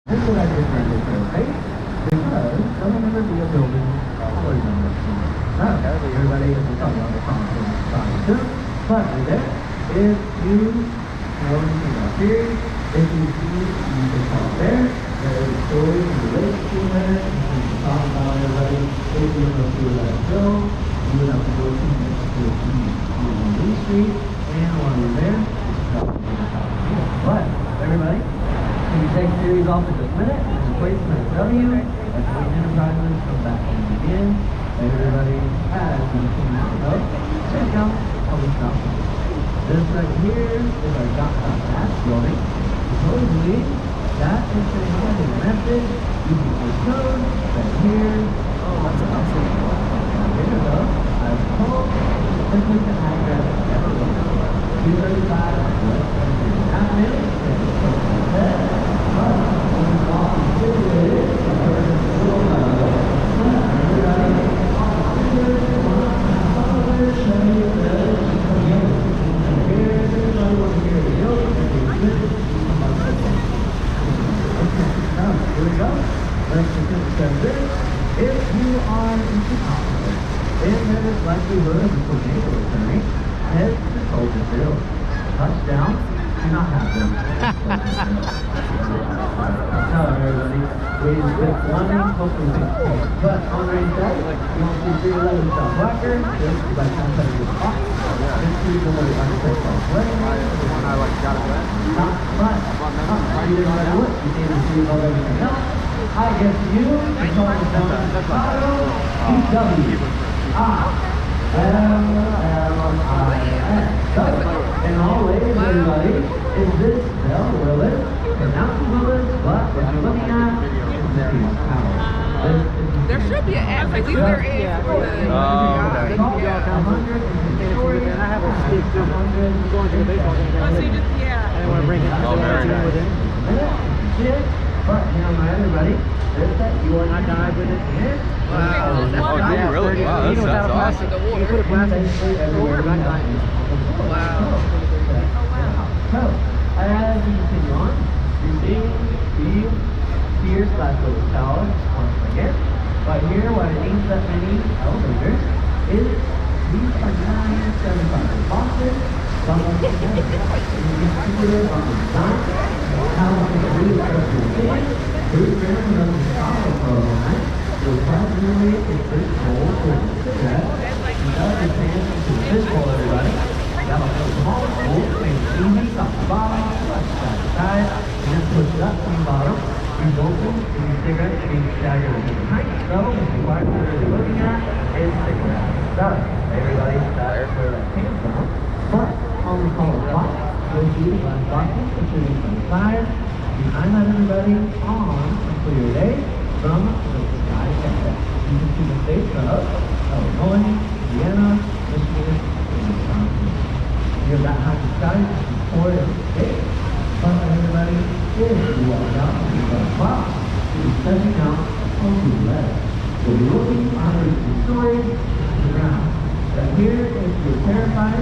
Here's what I did during this right? Because there'll never be a building taller than this one. Everybody is talking about the concept. But right there, if you go into the here, if you see you can talk there, there is a story in relation to there, you can talk about everybody. If you want to let it go, you would have to go to Main Street, and while you're there, but everybody, can you take series off in just a minute? Place W, that's when Enterprises come back in again. Everybody has been coming out of check out public housing. This right here is our dot building. Supposedly, that is saying on the method using the code right here. Oh, what's the option? Here we go. I've told simply the address never looked. 235 less than 3.5 minutes. If you are in Chicago, then there is likelihood of a tornado occurring. Head to Soldier Field. Touchdown. Do not happen. No, everybody. We've been running, hopefully we can. But on rain day, you won't see 311 South Blacker. This is by contact with the box. This is the way I take off lane. The one I got it wet. Not much. You didn't run it. You didn't see all everything else. I guess you can call it Chicago, EW. And always, everybody, is this Bell Willis? Pronounced Willis, but what you're looking at is Mary's Power. There should be an app, at least there is. And I have a stick too. I'm going to the baseball game. Oh, so you just, yeah. I didn't want to bring it. Oh, very nice. But, you know, everybody, there's that you are not died with it. Wow. Oh, do you really? Wow, that's awesome. You put a plastic over it. Wow. So, as we continue on, you're seeing the Sears Glasgow Tower once again. But here, what it needs that many elevators is these are 975 boxes. Some of them are particular on the design. How much it really starts to fit. Bruce Graham doesn't stop it for a moment. So primarily, it's this goal for the set. He does his hands into the fishbowl, everybody. Got a little small hole, makes it easy, top to bottom, left side to side, and then push it up from the bottom. He's open, and you cigarette, and you stagger at the height. So, if you are really looking at, it's cigarette. So, everybody, that's where that came from. But, on the color box, you'll see the glass boxes, including from the side. Behind that, everybody, on a clear day, from the sky cafe. You can see the states of Illinois, Indiana, Michigan, and Wisconsin. You have that high sky for your state. But everybody, if you walk out to the box, you're stepping out onto the ledge. So you're looking under the stories to the ground. But here, if you're terrified,